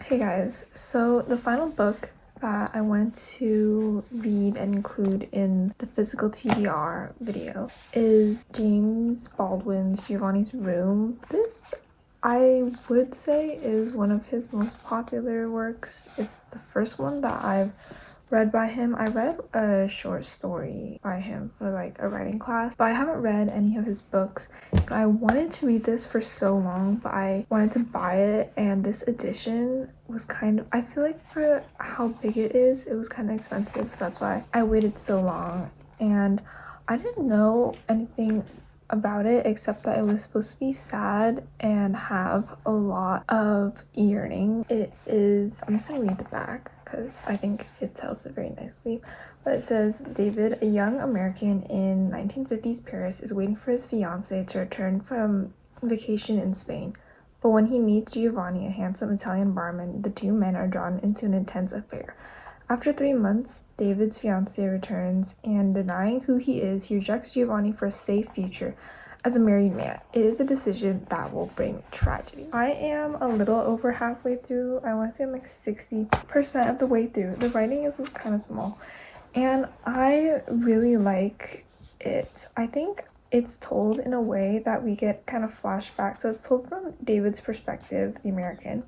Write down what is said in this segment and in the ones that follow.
Hey guys, so the final book that I wanted to read and include in the physical TBR video is James Baldwin's Giovanni's Room. This, I would say, is one of his most popular works. It's the first one that I've read by him. I read a short story by him for like a writing class, but I haven't read any of his books. I wanted to read this for so long, but I wanted to buy it, and this edition was kind of, I feel like for how big it is, it was kind of expensive, so that's why I waited so long. And I didn't know anything about it except that it was supposed to be sad and have a lot of yearning. It is, I'm just gonna read the back because I think it tells it very nicely. But it says, David, a young American in 1950s Paris, is waiting for his fiancée to return from vacation in Spain. But when he meets Giovanni, a handsome Italian barman, the two men are drawn into an intense affair. After 3 months, David's fiancée returns, and denying who he is, he rejects Giovanni for a safe future as a married man. It is a decision that will bring tragedy. I am a little over halfway through. I want to say I'm like 60% of the way through. The writing is kind of small, and I really like it. I think it's told in a way that we get kind of flashbacks. So it's told from David's perspective, the American,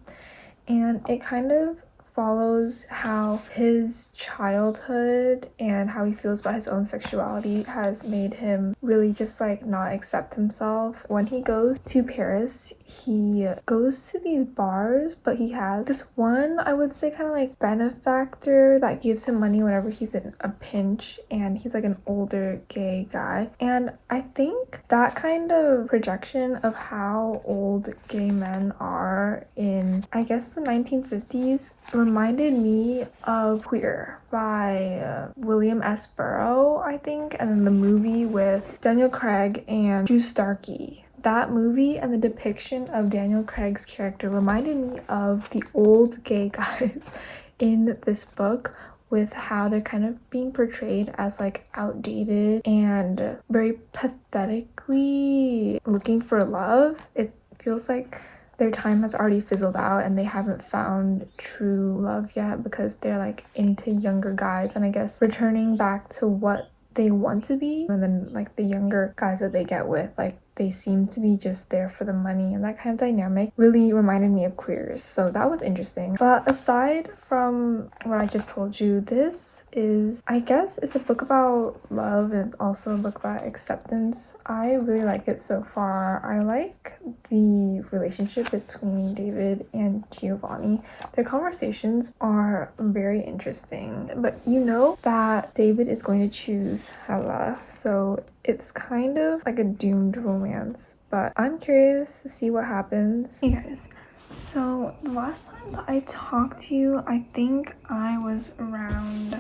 and it kind of follows how his childhood and how he feels about his own sexuality has made him really just like not accept himself. When he goes to Paris, he goes to these bars, but he has this one, I would say, kind of like benefactor that gives him money whenever he's in a pinch, and he's like an older gay guy. And I think that kind of projection of how old gay men are in, I guess, the 1950s reminded me of Queer by William S. Burroughs, I think, and then the movie with Daniel Craig and Drew Starkey. That movie and the depiction of Daniel Craig's character reminded me of the old gay guys in this book, with how they're kind of being portrayed as like outdated and very pathetically looking for love. It feels like their time has already fizzled out and they haven't found true love yet because they're like into younger guys, and I guess returning back to what they want to be. And then like the younger guys that they get with, like they seem to be just there for the money, and that kind of dynamic really reminded me of Queers, so that was interesting. But aside from what I just told you, this is, I guess it's a book about love and also a book about acceptance. I really like it so far. I like the relationship between David and Giovanni. Their conversations are very interesting, but you know that David is going to choose Hella, so it's kind of like a doomed romance, but I'm curious to see what happens. Hey guys, so the last time that I talked to you, I think I was around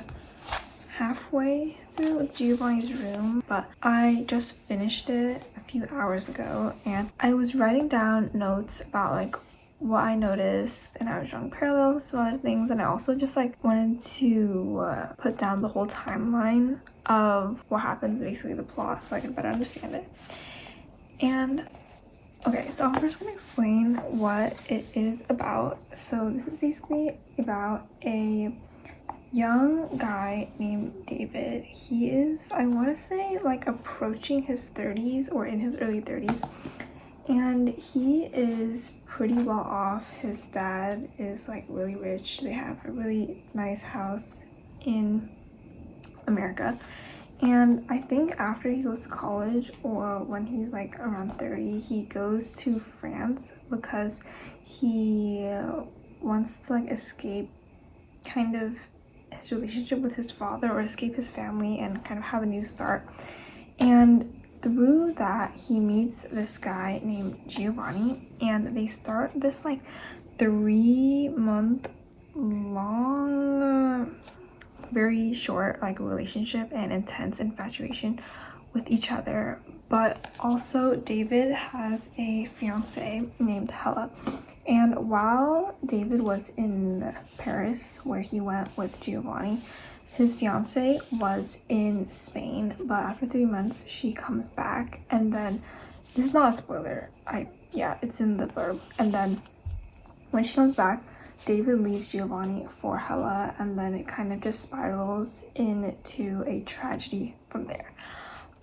halfway through with Giovanni's Room, but I just finished it a few hours ago, and I was writing down notes about like what I noticed, and I was drawing parallels to other things, and I also just like wanted to put down the whole timeline of what happens, basically the plot, so I can better understand it. And okay, so I'm first gonna explain what it is about. So this is basically about a young guy named David. He is, I want to say, like approaching his 30s or in his early 30s, and he is pretty well off. His dad is like really rich. They have a really nice house in America, and I think after he goes to college, or when he's like around 30, he goes to France because he wants to like escape kind of his relationship with his father, or escape his family and kind of have a new start. And through that, he meets this guy named Giovanni, and they start this like 3-month long, very short like relationship and intense infatuation with each other. But also David has a fiance named Hella, and while David was in Paris, where he went with Giovanni, his fiance was in Spain. But after 3 months she comes back, and then this is not a spoiler, it's in the blurb, and then when she comes back David leaves Giovanni for Hella, and then it kind of just spirals into a tragedy from there.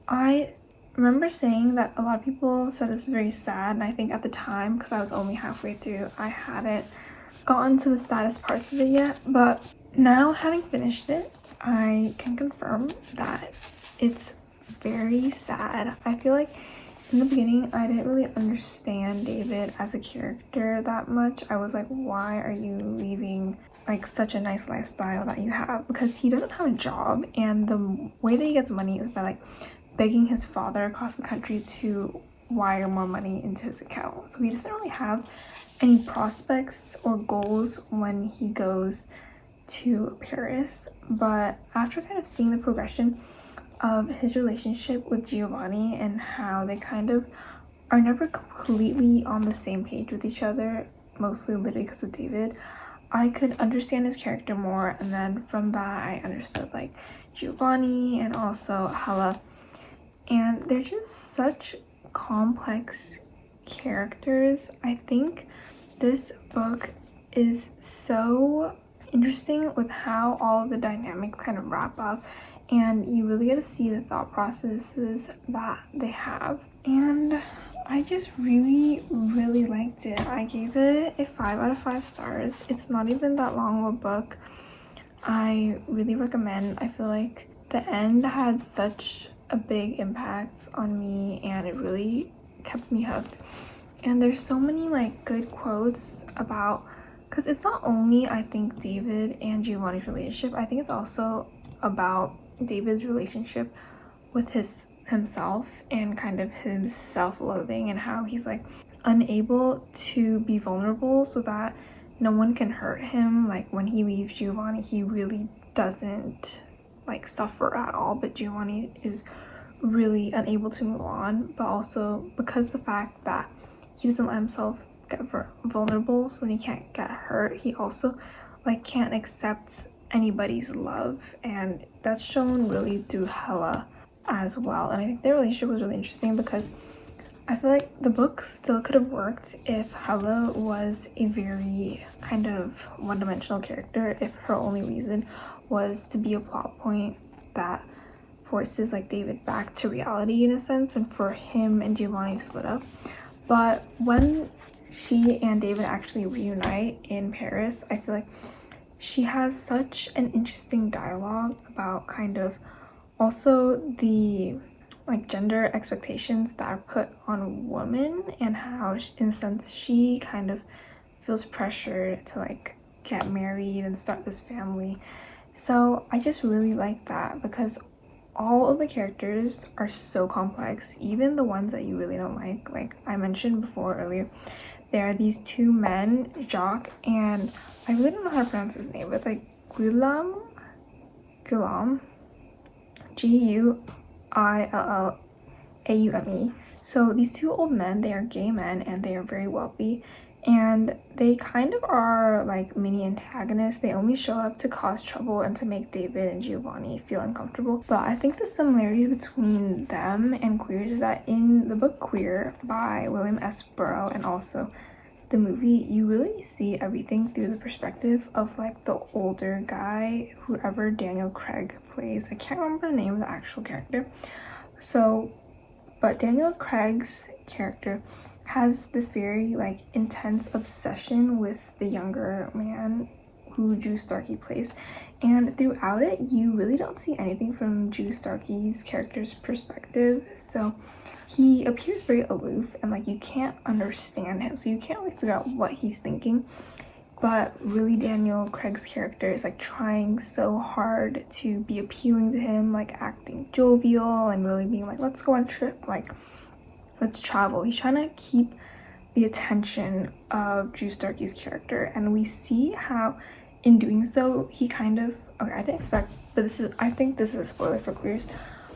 I remember saying that a lot of people said this was very sad, and I think at the time, because I was only halfway through, I hadn't gotten to the saddest parts of it yet, but now having finished it, I can confirm that it's very sad. I feel like in the beginning, I didn't really understand David as a character that much. I was like, why are you leaving like such a nice lifestyle that you have? Because he doesn't have a job, and the way that he gets money is by like begging his father across the country to wire more money into his account. So he doesn't really have any prospects or goals when he goes to Paris. But after kind of seeing the progression of his relationship with Giovanni and how they kind of are never completely on the same page with each other, mostly literally because of David, I could understand his character more. And then from that, I understood like Giovanni and also Hella. And they're just such complex characters. I think this book is so interesting with how all of the dynamics kind of wrap up, and you really get to see the thought processes that they have. And I just really liked it. I gave it a 5 out of 5 stars. It's not even that long of a book. I really recommend. I feel like the end had such a big impact on me, and it really kept me hooked. And there's so many like good quotes about, because it's not only I think David and Giovanni's relationship, I think it's also about David's relationship with himself and kind of his self-loathing, and how he's like unable to be vulnerable so that no one can hurt him. Like when he leaves Giovanni, he really doesn't like suffer at all, but Giovanni is really unable to move on. But also because the fact that he doesn't let himself get vulnerable so he can't get hurt, he also like can't accept anybody's love, and that's shown really through Hella as well. And I think their relationship was really interesting because I feel like the book still could have worked if Hella was a very kind of one-dimensional character, if her only reason was to be a plot point that forces like David back to reality in a sense, and for him and Giovanni to split up. But when she and David actually reunite in Paris, I feel like she has such an interesting dialogue about kind of also the like gender expectations that are put on women, and how in a sense she kind of feels pressured to like get married and start this family. So I just really like that because all of the characters are so complex, even the ones that you really don't like I mentioned before earlier. There are these two men, Jacques, and I really don't know how to pronounce his name, but it's like Guillaume, Guillaume. So these two old men, they are gay men and they are very wealthy, and they kind of are like mini antagonists. They only show up to cause trouble and to make David and Giovanni feel uncomfortable. But I think the similarities between them and Queers is that in the book Queer by William S. Burroughs and also the movie, you really see everything through the perspective of like the older guy, whoever Daniel Craig plays. I can't remember the name of the actual character. But Daniel Craig's character has this very like intense obsession with the younger man who Drew Starkey plays, and throughout it you really don't see anything from Drew Starkey's character's perspective. So he appears very aloof and like you can't understand him, so you can't really figure out what he's thinking. But really Daniel Craig's character is like trying so hard to be appealing to him, like acting jovial and really being like, let's go on a trip, like let's travel. He's trying to keep the attention of Drew Starkey's character, and we see how in doing so he kind of, okay, I didn't expect, but I think this is a spoiler for Queers,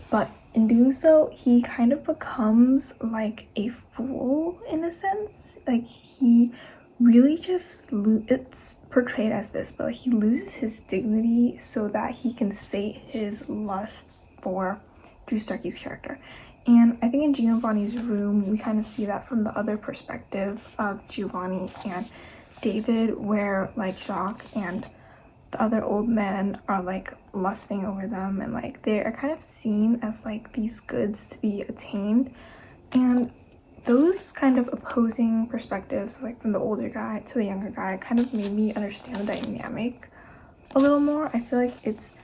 but in doing so he kind of becomes like a fool in a sense. Like he really just it's portrayed as this, but like he loses his dignity so that he can sate his lust for Drew Starkey's character. And I think in Giovanni's room we kind of see that from the other perspective of Giovanni, and David, where like Jacques and the other old men are like lusting over them, and like they are kind of seen as like these goods to be attained. And those kind of opposing perspectives, like from the older guy to the younger guy, kind of made me understand the dynamic a little more. I feel like it's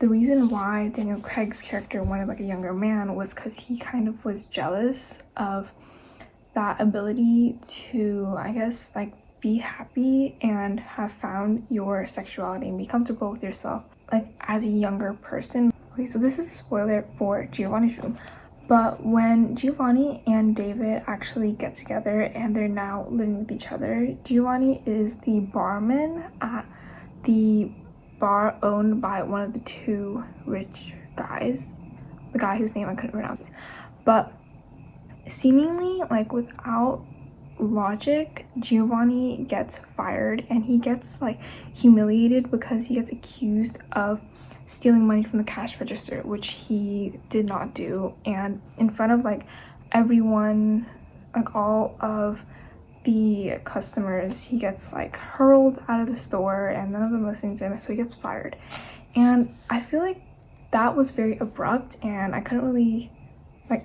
the reason why Daniel Craig's character wanted like a younger man was because he kind of was jealous of that ability to, I guess, like be happy and have found your sexuality and be comfortable with yourself like as a younger person. Okay, so this is a spoiler for Giovanni's room, but when Giovanni and David actually get together and they're now living with each other, Giovanni is the barman at the bar owned by one of the two rich guys, the guy whose name I couldn't pronounce, but seemingly like without logic, Giovanni gets fired and he gets like humiliated because he gets accused of stealing money from the cash register, which he did not do, and in front of like everyone, like all of the customers, he gets like hurled out of the store and none of them listening to him, so he gets fired. And I feel like that was very abrupt, and I couldn't really like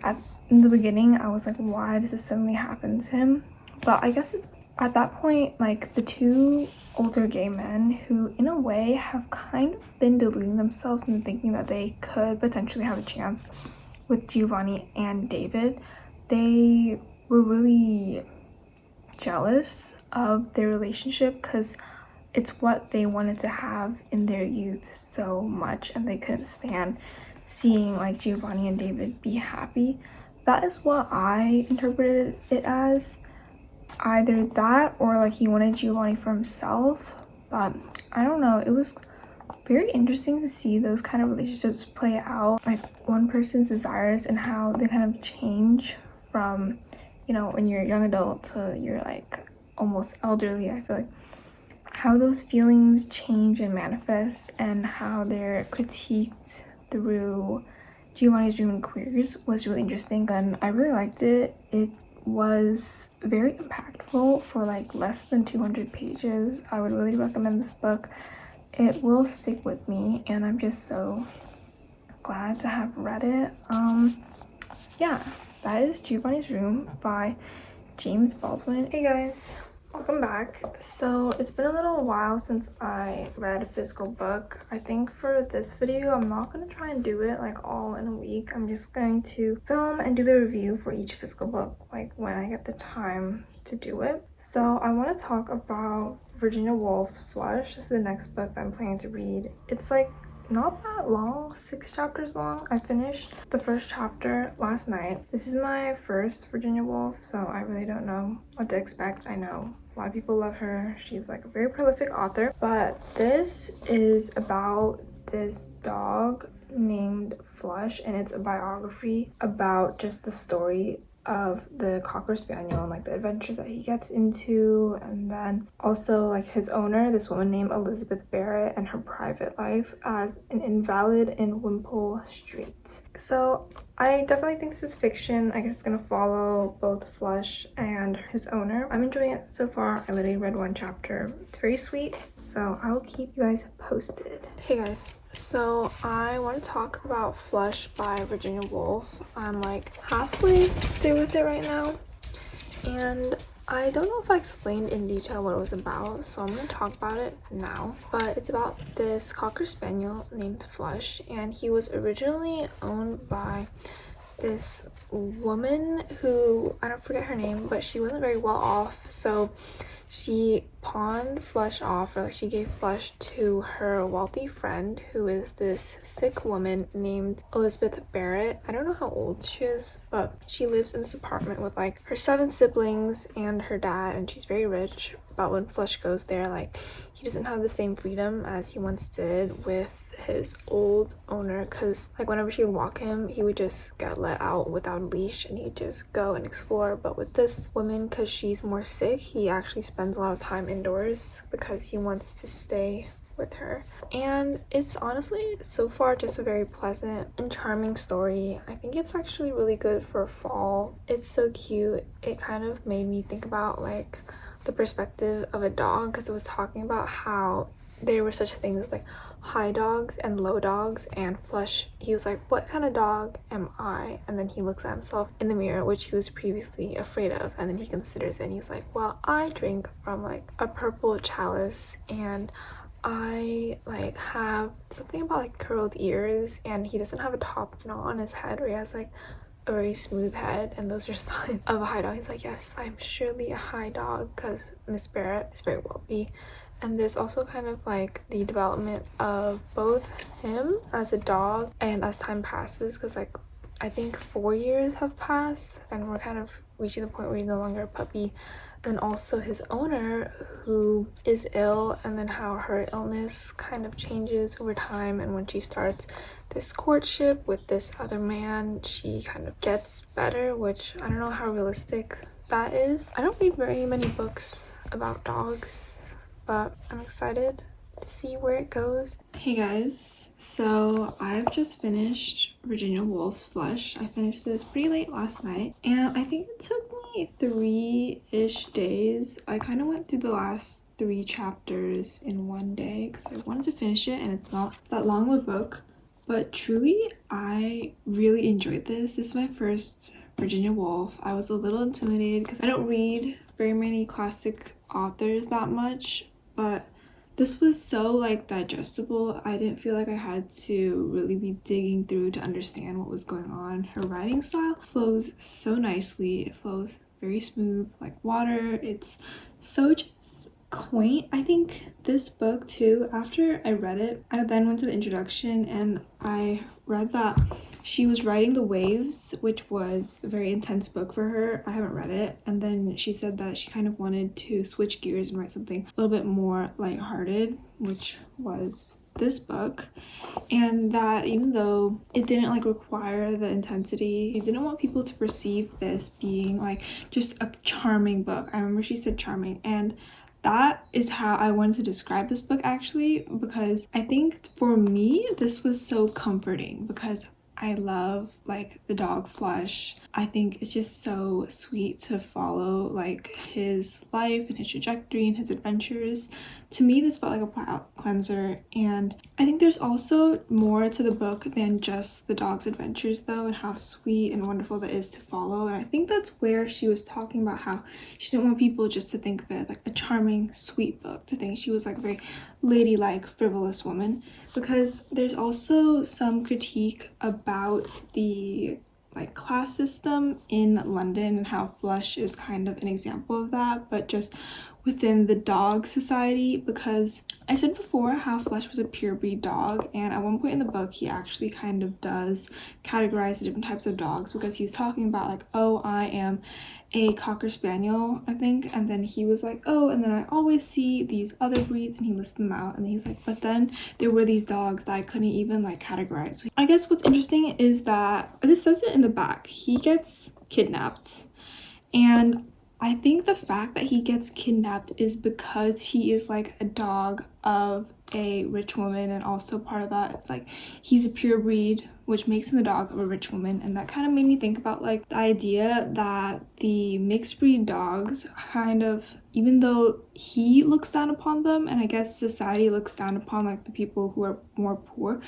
in the beginning I was like, why does this suddenly happen to him? But I guess it's at that point like the two older gay men who in a way have kind of been deluding themselves into thinking that they could potentially have a chance with Giovanni and David, they were really jealous of their relationship because it's what they wanted to have in their youth so much, and they couldn't stand seeing like Giovanni and David be happy. That is what I interpreted it as. Either that or like he wanted Giovanni for himself, but I don't know. It was very interesting to see those kind of relationships play out, like one person's desires and how they kind of change from, you know, when you're a young adult to you're like almost elderly. I feel like how those feelings change and manifest and how they're critiqued through Giovanni's Dream and Queers was really interesting, and I really liked it. It was very impactful for like less than 200 pages. I would really recommend this book. It will stick with me, and I'm just so glad to have read it. Yeah, that is Giovanni's Room by James Baldwin. Hey guys, welcome back. So it's been a little while since I read a physical book. I think for this video I'm not going to try and do it like all in a week. I'm just going to film and do the review for each physical book like when I get the time to do it. So I want to talk about Virginia Woolf's Flush. This is the next book that I'm planning to read. It's like not that long, 6 chapters long. I finished the first chapter last night. This is my first Virginia Woolf, so I really don't know what to expect. I know a lot of people love her. She's like a very prolific author, but this is about this dog named Flush, and it's a biography about just the story of the Cocker Spaniel and like the adventures that he gets into, and then also like his owner, this woman named Elizabeth Barrett, and her private life as an invalid in Wimpole Street. So I definitely think this is fiction. I guess it's gonna follow both Flush and his owner. I'm enjoying it so far. I literally read 1 chapter. It's very sweet, so I will keep you guys posted. Hey guys, so I want to talk about Flush by Virginia Woolf. I'm like halfway through with it right now, and I don't know if I explained in detail what it was about, so I'm going to talk about it now. But it's about this Cocker Spaniel named Flush, and he was originally owned by this woman who, I don't forget her name, but she wasn't very well off, so she pawned Flush off, or like she gave Flush to her wealthy friend, who is this sick woman named Elizabeth Barrett. I don't know how old she is, but she lives in this apartment with like her 7 siblings and her dad, and she's very rich. But when Flush goes there, like he doesn't have the same freedom as he once did with his old owner, because like whenever she would walk him, he would just get let out without a leash and he'd just go and explore. But with this woman, because she's more sick, he actually spends a lot of time indoors because he wants to stay with her. And it's honestly so far just a very pleasant and charming story. I think it's actually really good for fall. It's so cute. It kind of made me think about like the perspective of a dog, because it was talking about how there were such things like high dogs and low dogs, and Flush, he was like, what kind of dog am I? And then he looks at himself in the mirror, which he was previously afraid of, and then he considers it and he's like, well, I drink from like a purple chalice, and I like have something about like curled ears, and he doesn't have a top knot on his head, where he has like a very smooth head, and those are signs of a high dog. He's like, yes, I'm surely a high dog, because Miss Barrett is very wealthy. And there's also kind of like the development of both him as a dog and as time passes, because like I think 4 years have passed and we're kind of reaching the point where he's no longer a puppy. And also his owner, who is ill, and then how her illness kind of changes over time, and when she starts this courtship with this other man, she kind of gets better, which I don't know how realistic that is. I don't read very many books about dogs, but I'm excited to see where it goes. Hey guys, so I've just finished Virginia Woolf's Flush. I finished this pretty late last night, and I think it took me 3-ish days. I kind of went through the last 3 chapters in one day because I wanted to finish it, and it's not that long of a book, but truly I really enjoyed this. This is my first Virginia Woolf. I was a little intimidated because I don't read very many classic authors that much, but this was so like digestible. I didn't feel like I had to really be digging through to understand what was going on. Her writing style flows so nicely. It flows very smooth like water. It's so just quaint. I think this book too, after I read it, I then went to the introduction and I read that she was writing The Waves, which was a very intense book for her. I haven't read it. And then she said that she kind of wanted to switch gears and write something a little bit more lighthearted, which was this book. And that even though it didn't like require the intensity, she didn't want people to perceive this being like just a charming book. I remember she said charming, and that is how I wanted to describe this book actually, because I think for me this was so comforting because I love like the dog Flush. I think it's just so sweet to follow like his life and his trajectory and his adventures. To me, this felt like a palate cleanser, and I think there's also more to the book than just the dog's adventures though, and how sweet and wonderful that is to follow. And I think that's where she was talking about how she didn't want people just to think of it like a charming, sweet book, to think she was like a very ladylike, frivolous woman, because there's also some critique about the like class system in London and how Flush is kind of an example of that, but just within the dog society, because I said before how Flush was a pure breed dog, and at one point in the book he actually kind of does categorize the different types of dogs, because he's talking about like, oh, I am a Cocker Spaniel, I think, and then he was like, oh, and then I always see these other breeds, and he lists them out, and then he's like, but then there were these dogs that I couldn't even like categorize. So I guess what's interesting is that this says it in the back, he gets kidnapped, and I think the fact that he gets kidnapped is because he is like a dog of a rich woman, and also part of that is like he's a pure breed, which makes him the dog of a rich woman. And that kind of made me think about like the idea that the mixed breed dogs kind of, even though he looks down upon them, and I guess society looks down upon like the people who are more poor,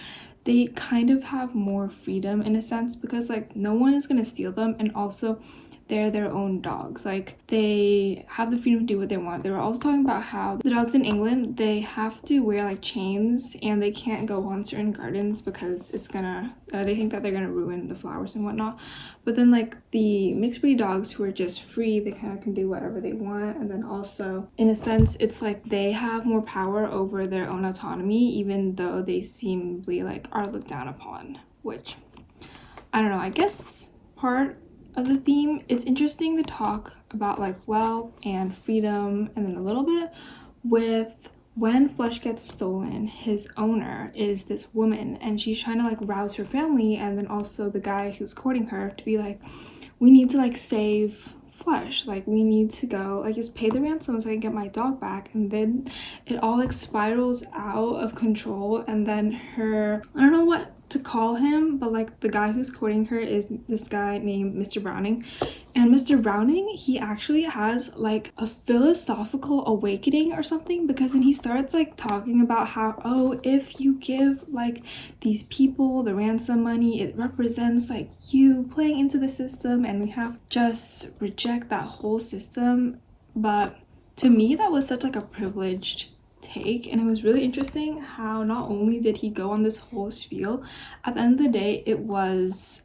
they kind of have more freedom in a sense, because like no one is gonna steal them, and also they're their own dogs. Like they have the freedom to do what they want. They were also talking about how the dogs in England, they have to wear like chains, and they can't go on certain gardens because it's gonna they think that they're gonna ruin the flowers and whatnot. But then like the mixed breed dogs who are just free, they kind of can do whatever they want. And then also in a sense it's like they have more power over their own autonomy, even though they seemingly like are looked down upon, which I don't know, I guess part of the theme. It's interesting to talk about like wealth and freedom, and then a little bit with when Flush gets stolen, his owner is this woman, and she's trying to like rouse her family, and then also the guy who's courting her, to be like, we need to like save Flush, like we need to go like just pay the ransom so I can get my dog back. And then it all like spirals out of control, and then her, I don't know what to call him, but like the guy who's quoting her is this guy named Mr. Browning. And Mr. Browning, he actually has like a philosophical awakening or something, because then he starts like talking about how, oh, if you give like these people the ransom money, it represents like you playing into the system, and we have to just reject that whole system. But to me, that was such like a privileged take, and it was really interesting how not only did he go on this whole spiel, at the end of the day it was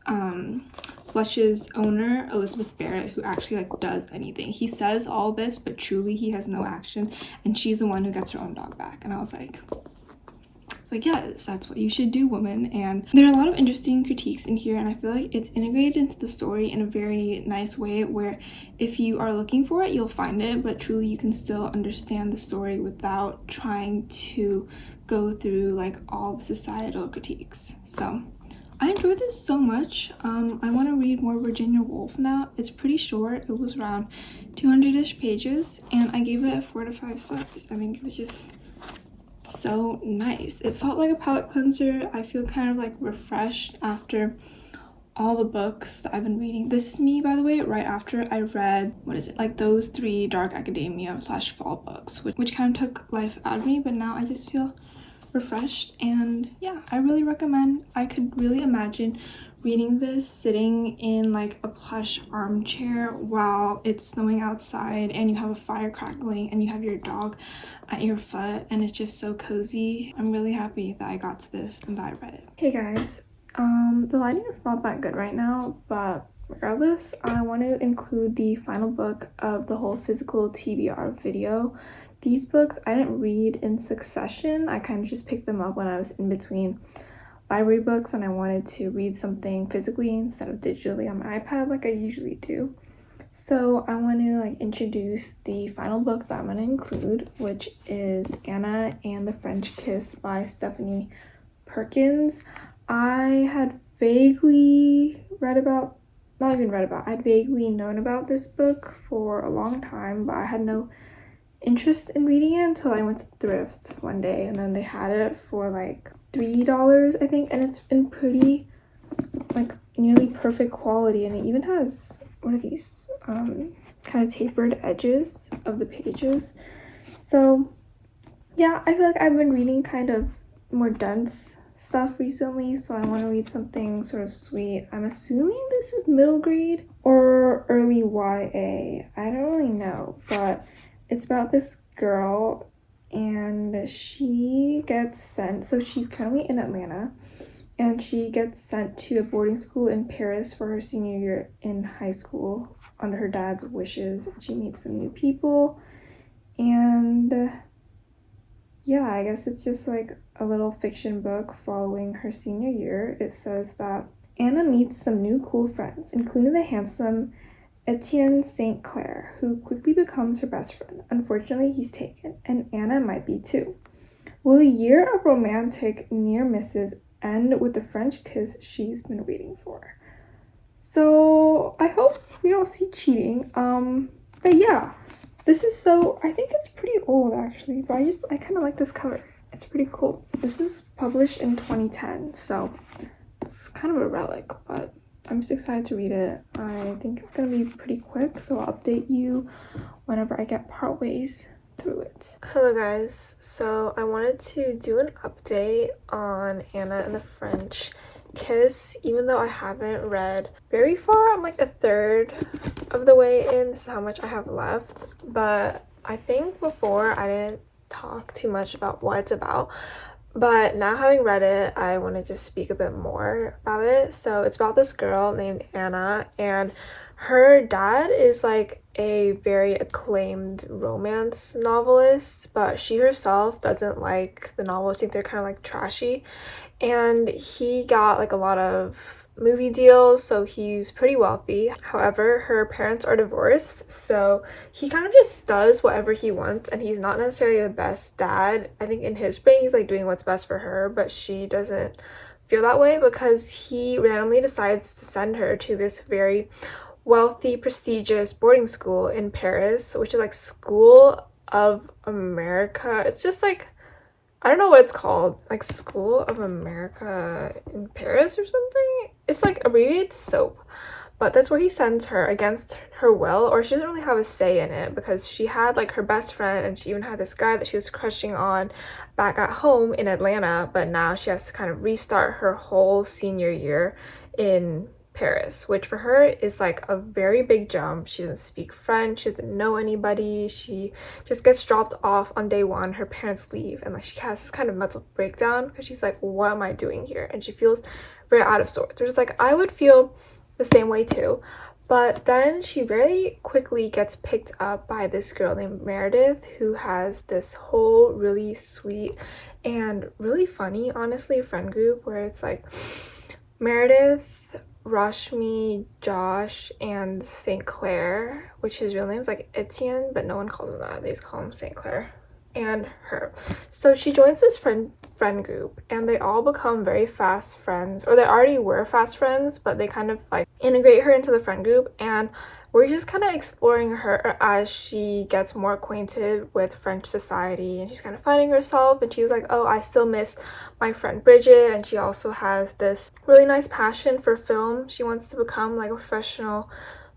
Flush's owner, Elizabeth Barrett, who actually like does anything. He says all this, but truly he has no action, and she's the one who gets her own dog back. And I was like, yes, that's what you should do, woman. And there are a lot of interesting critiques in here, and I feel like it's integrated into the story in a very nice way, where if you are looking for it, you'll find it, but truly you can still understand the story without trying to go through like all the societal critiques. So I enjoyed this so much. I want to read more Virginia Woolf now. It's pretty short. It was around 200-ish pages, and I gave it a 4 to 5 stars. I think it was just so nice. It felt like a palate cleanser. I feel kind of like refreshed after all the books that I've been reading. This is me, by the way, right after I read, what is it, like those 3 Dark Academia / fall books, which kind of took life out of me, but now I just feel refreshed. And yeah, I really recommend. I could really imagine reading this sitting in like a plush armchair while it's snowing outside and you have a fire crackling and you have your dog at your foot, and it's just so cozy. I'm really happy that I got to this and that I read it. Hey guys, the lighting is not that good right now, but regardless, I want to include the final book of the whole physical TBR video. These books I didn't read in succession. I kind of just picked them up when I was in between library books and I wanted to read something physically instead of digitally on my iPad like I usually do. So I want to like introduce the final book that I'm going to include, which is Anna and the French Kiss by Stephanie Perkins. I had vaguely I'd vaguely known about this book for a long time, but I had no interest in reading it until I went to Thrift one day, and then they had it for like $3, I think, and it's in pretty like nearly perfect quality, and it even has, what are these, kind of tapered edges of the pages. So yeah, I feel like I've been reading kind of more dense stuff recently, so I want to read something sort of sweet. I'm assuming this is middle grade or early YA. I don't really know, but it's about this girl, and she gets sent, so she's currently in Atlanta, and she gets sent to a boarding school in Paris for her senior year in high school under her dad's wishes. She meets some new people, and yeah, I guess it's just like a little fiction book following her senior year. It says that Anna meets some new cool friends, including the handsome Etienne St. Clair, who quickly becomes her best friend. Unfortunately, he's taken, and Anna might be too. Will a year of romantic near misses end with the French kiss she's been waiting for? So I hope we don't see cheating. But yeah, this is I think it's pretty old actually, but I kind of like this cover. It's pretty cool. This is published in 2010, so it's kind of a relic, but I'm just excited to read it. I think it's gonna be pretty quick, so I'll update you whenever I get part ways through it. Hello guys, so I wanted to do an update on Anna and the French Kiss. Even though I haven't read very far, I'm like a third of the way in. This is how much I have left, but I think before I didn't talk too much about what it's about. But now having read it, I want to just speak a bit more about it. So it's about this girl named Anna, and her dad is like a very acclaimed romance novelist, but she herself doesn't like the novels. I think they're kind of like trashy. And he got like a lot of movie deals, so he's pretty wealthy. However, her parents are divorced, so he kind of just does whatever he wants, and he's not necessarily the best dad. I think in his brain he's like doing what's best for her, but she doesn't feel that way because he randomly decides to send her to this very wealthy, prestigious boarding school in Paris, which is like School of America. It's just like I don't know what it's called, like School of America in Paris or something. It's like abbreviated SOAP. But that's where he sends her against her will, or she doesn't really have a say in it because she had like her best friend and she even had this guy that she was crushing on back at home in Atlanta, but now she has to kind of restart her whole senior year in Paris, which for her is like a very big jump. She doesn't speak French, she doesn't know anybody, she just gets dropped off on day one, her parents leave, and like she has this kind of mental breakdown because she's like, what am I doing here? And she feels very out of sorts. There's like, I would feel the same way too. But then she very quickly gets picked up by this girl named Meredith, who has this whole really sweet and really funny, honestly, friend group where it's like Meredith, Rashmi, Josh, and St. Clair, which his real name is like Etienne, but no one calls him that. They just call him St. Clair, and her. So she joins this friend group and they all become very fast friends, or they already were fast friends, but they kind of like integrate her into the friend group, and we're just kind of exploring her as she gets more acquainted with French society, and she's kind of finding herself, and she's like, oh, I still miss my friend Bridget, and she also has this really nice passion for film. She wants to become like a professional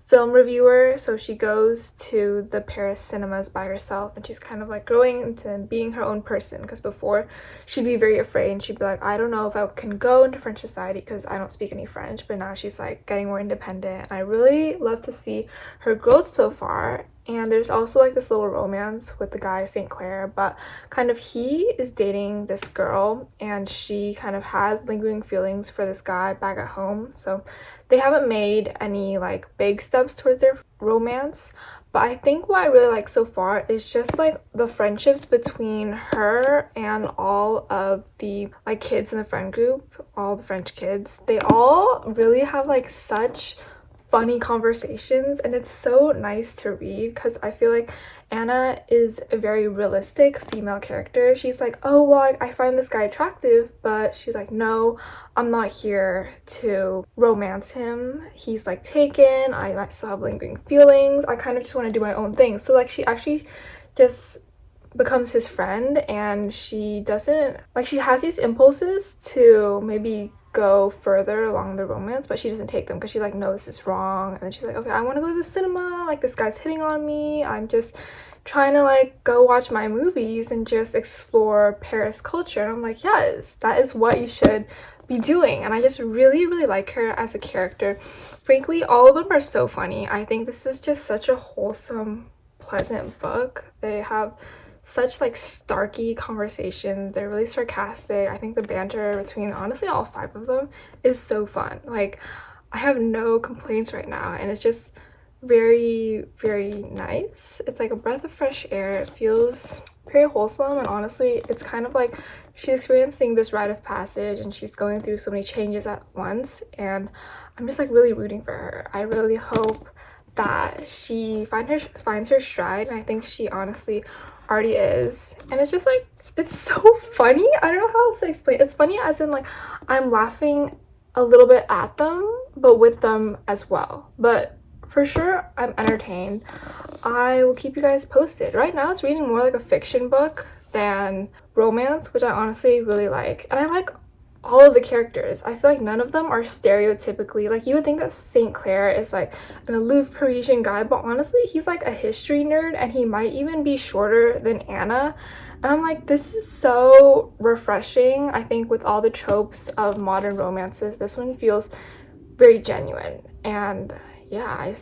film reviewer, so she goes to the Paris cinemas by herself, and she's kind of like growing into being her own person, because before she'd be very afraid and she'd be like, I don't know if I can go into French society because I don't speak any French, but now she's like getting more independent, and I really love to see her growth so far. And there's also like this little romance with the guy St. Clair, but kind of he is dating this girl and she kind of has lingering feelings for this guy back at home, so they haven't made any like big steps towards their romance. But I think what I really like so far is just like the friendships between her and all of the like kids in the friend group, all the French kids. They all really have like such funny conversations, and it's so nice to read because I feel like Anna is a very realistic female character. She's like, oh, well, I find this guy attractive, but she's like, no, I'm not here to romance him. He's like taken, I might still have lingering feelings, I kind of just want to do my own thing. So like she actually just becomes his friend, and she doesn't like, she has these impulses to maybe go further along the romance, but she doesn't take them because she's like, no, this is wrong. And then she's like, okay, I want to go to the cinema, like this guy's hitting on me, I'm just trying to like go watch my movies and just explore Paris culture. And I'm like, yes, that is what you should be doing. And I just really like her as a character. Frankly, all of them are so funny. I think this is just such a wholesome, pleasant book. They have such like starky conversations, they're really sarcastic. I think the banter between honestly all 5 of them is so fun. Like, I have no complaints right now, and it's just very nice. It's like a breath of fresh air. It feels very wholesome, and honestly it's kind of like she's experiencing this rite of passage and she's going through so many changes at once, and I'm just like really rooting for her. I really hope that she finds her stride, and I think she honestly already is. And it's just like, it's so funny. I don't know how else to explain. It's funny as in like I'm laughing a little bit at them but with them as well, but for sure I'm entertained. I will keep you guys posted. Right now it's reading more like a fiction book than romance, which I honestly really like, and I like all of the characters. I feel like none of them are stereotypically, like you would think that St. Clair is like an aloof Parisian guy, but honestly he's like a history nerd, and he might even be shorter than Anna. And I'm like, this is so refreshing. I think with all the tropes of modern romances, this one feels very genuine, and yeah,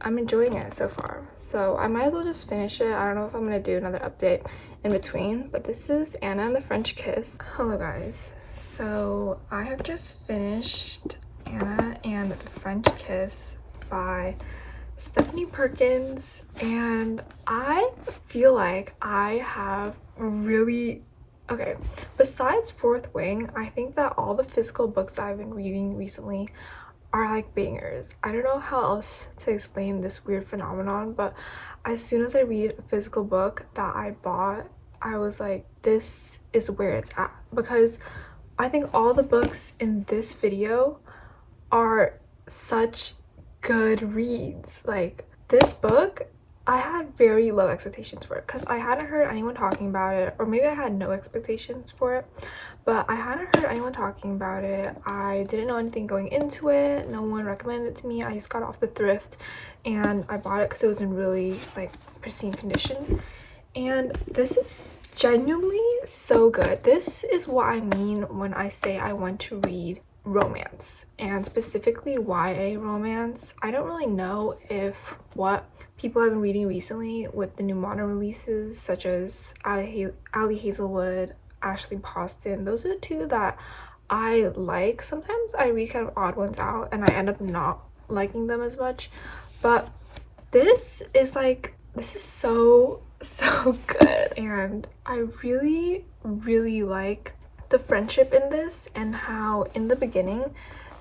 I'm enjoying it so far. So I might as well just finish it. I don't know if I'm gonna do another update in between, but this is Anna and the French Kiss. Hello guys. So I have just finished Anna and the French Kiss by Stephanie Perkins, and I feel like I have really, okay, besides Fourth Wing, I think that all the physical books I've been reading recently are like bangers. I don't know how else to explain this weird phenomenon, but as soon as I read a physical book that I bought, I was like, this is where it's at, because I think all the books in this video are such good reads. Like this book, I had very low expectations for it because I hadn't heard anyone talking about it, or maybe I had no expectations for it, but I hadn't heard anyone talking about it. I didn't know anything going into it. No one recommended it to me. I just got it off the thrift and I bought it because it was in really like pristine condition. And this is genuinely so good. This is what I mean when I say I want to read romance, and specifically YA romance. I don't really know if what people have been reading recently with the new modern releases, such as Ali Hazelwood, Ashley Boston. Those are the two that I like. Sometimes I read kind of odd ones out and I end up not liking them as much, but this is so good, and I really like the friendship in this, and how in the beginning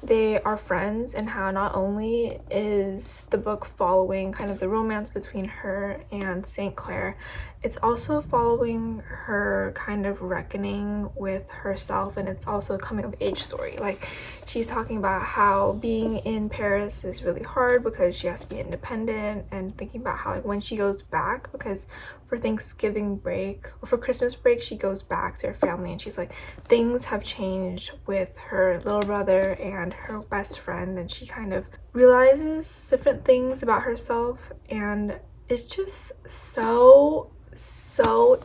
they are friends, and how not only is the book following kind of the romance between her and St. Clair, it's also following her kind of reckoning with herself, and it's also a coming of age story. Like, she's talking about how being in Paris is really hard because she has to be independent, and thinking about how like when she goes back, because for Thanksgiving break or for Christmas break she goes back to her family, and she's like, things have changed with her little brother and her best friend, and she kind of realizes different things about herself, and it's just so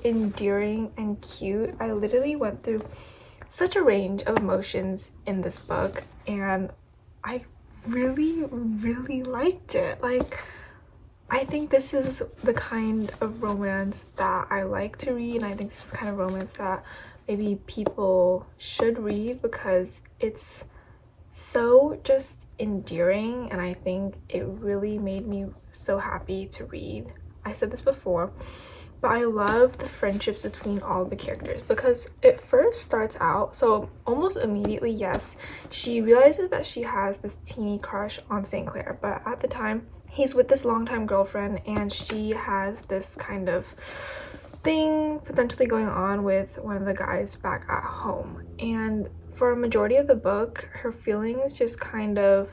endearing and cute. I literally went through such a range of emotions in this book, and I really liked it. Like, I think this is the kind of romance that I like to read, and I think this is the kind of romance that maybe people should read because it's so just endearing, and I think it really made me so happy to read. I said this before, but I love the friendships between all the characters, because it first starts out, so almost immediately, yes, she realizes that she has this teeny crush on St. Clair, but at the time he's with this longtime girlfriend, and she has this kind of thing potentially going on with one of the guys back at home. And for a majority of the book, her feelings just kind of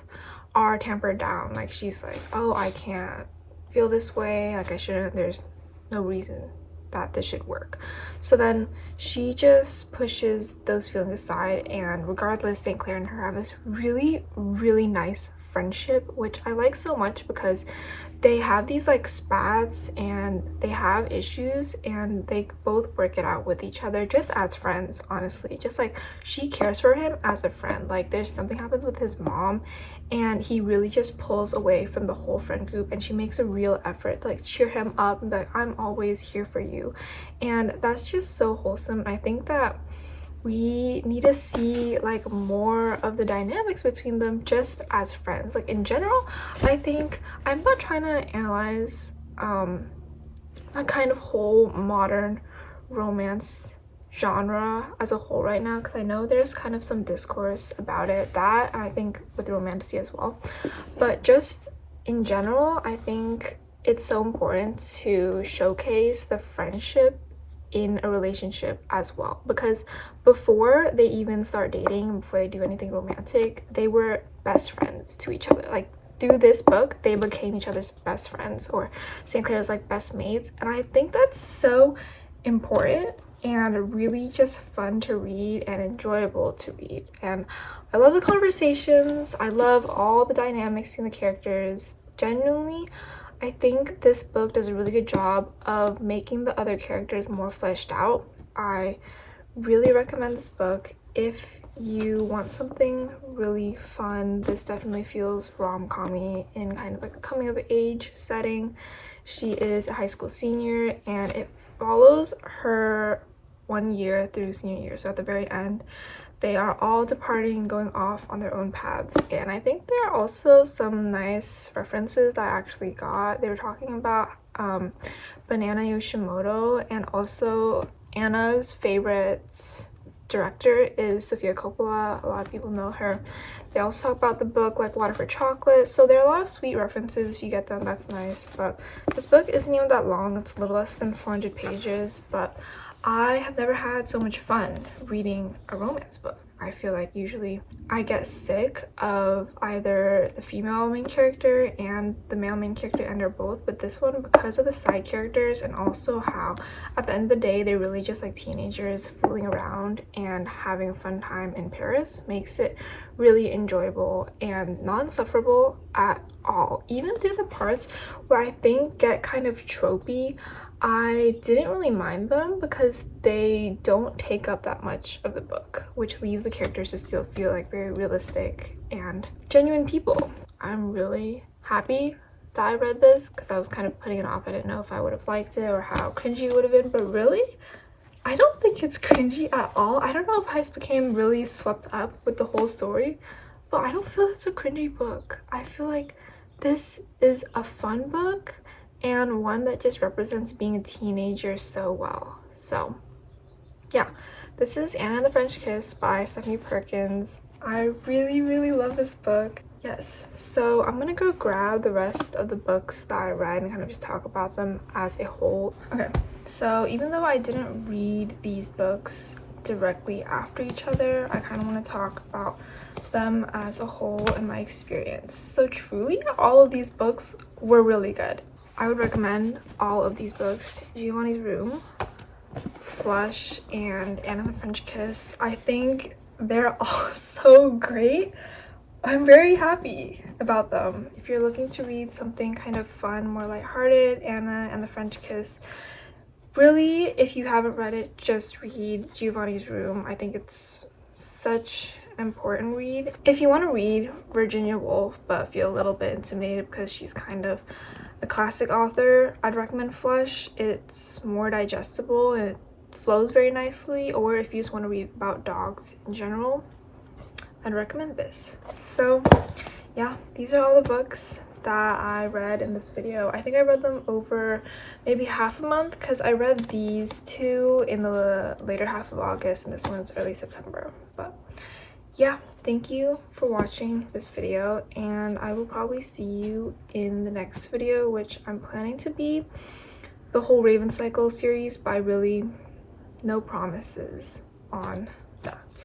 are tempered down. Like, she's like, oh, I can't feel this way, like I shouldn't, there's no reason that this should work. So then she just pushes those feelings aside, and regardless, St. Clair and her have this really nice friendship, which I like so much, because they have these like spats and they have issues, and they both work it out with each other just as friends. Honestly, just like she cares for him as a friend. Like, there's something happens with his mom and he really just pulls away from the whole friend group, and she makes a real effort to like cheer him up and be like, I'm always here for you. And that's just so wholesome. I think that we need to see like more of the dynamics between them just as friends. Like, in general, I think I'm not trying to analyze a kind of whole modern romance genre as a whole right now, because I know there's kind of some discourse about it, that, and I think with romantasy as well, but just in general, I think it's so important to showcase the friendship in a relationship as well, because before they even start dating, before they do anything romantic, they were best friends to each other. Like, through this book they became each other's best friends, or St. Clair's like best mates, and I think that's so important and really just fun to read and enjoyable to read. And I love the conversations, I love all the dynamics between the characters. Genuinely, I think this book does a really good job of making the other characters more fleshed out. I really recommend this book if you want something really fun. This definitely feels rom-com-y in kind of like a coming of age setting. She is a high school senior, and it follows her 1 year through senior year. So at the very end, they are all departing and going off on their own paths. And I think there are also some nice references that I actually got. They were talking about Banana Yoshimoto, and also Anna's favorite director is Sofia Coppola. A lot of people know her. They also talk about the book like Water for Chocolate, so there are a lot of sweet references. If you get them, that's nice. But this book isn't even that long. It's a little less than 400 pages, but I have never had so much fun reading a romance book. I feel like usually I get sick of either the female main character and the male main character, and they're both, but this one, because of the side characters and also how at the end of the day they're really just like teenagers fooling around and having a fun time in Paris, makes it really enjoyable and not insufferable at all. Even through the parts where I think get kind of tropey, I didn't really mind them because they don't take up that much of the book, which leaves the characters to still feel like very realistic and genuine people. I'm really happy that I read this because I was kind of putting it off. I didn't know if I would have liked it or how cringy it would have been, but really, I don't think it's cringy at all. I don't know if I just became really swept up with the whole story, but I don't feel it's a cringy book. I feel like this is a fun book and one that just represents being a teenager so well. So yeah, this is Anna and the French Kiss by Stephanie Perkins. I really love this book. Yes, so I'm gonna go grab the rest of the books that I read and kind of just talk about them as a whole. Okay, so even though I didn't read these books directly after each other, I kind of want to talk about them as a whole and my experience. So truly, all of these books were really good. I would recommend all of these books: Giovanni's Room, Flush, and Anna and the French Kiss. I think they're all so great. I'm very happy about them. If you're looking to read something kind of fun, more lighthearted, Anna and the French Kiss. Really, if you haven't read it, just read Giovanni's Room. I think it's such an important read. If you want to read Virginia Woolf but feel a little bit intimidated because she's kind of a classic author, I'd recommend Flush. It's more digestible and it flows very nicely. Or if you just want to read about dogs in general, I'd recommend this. So yeah, these are all the books that I read in this video. I think I read them over maybe half a month because I read these two in the later half of August and this one's early September. But yeah, thank you for watching this video, and I will probably see you in the next video, which I'm planning to be the whole Raven Cycle series, but I really no promises on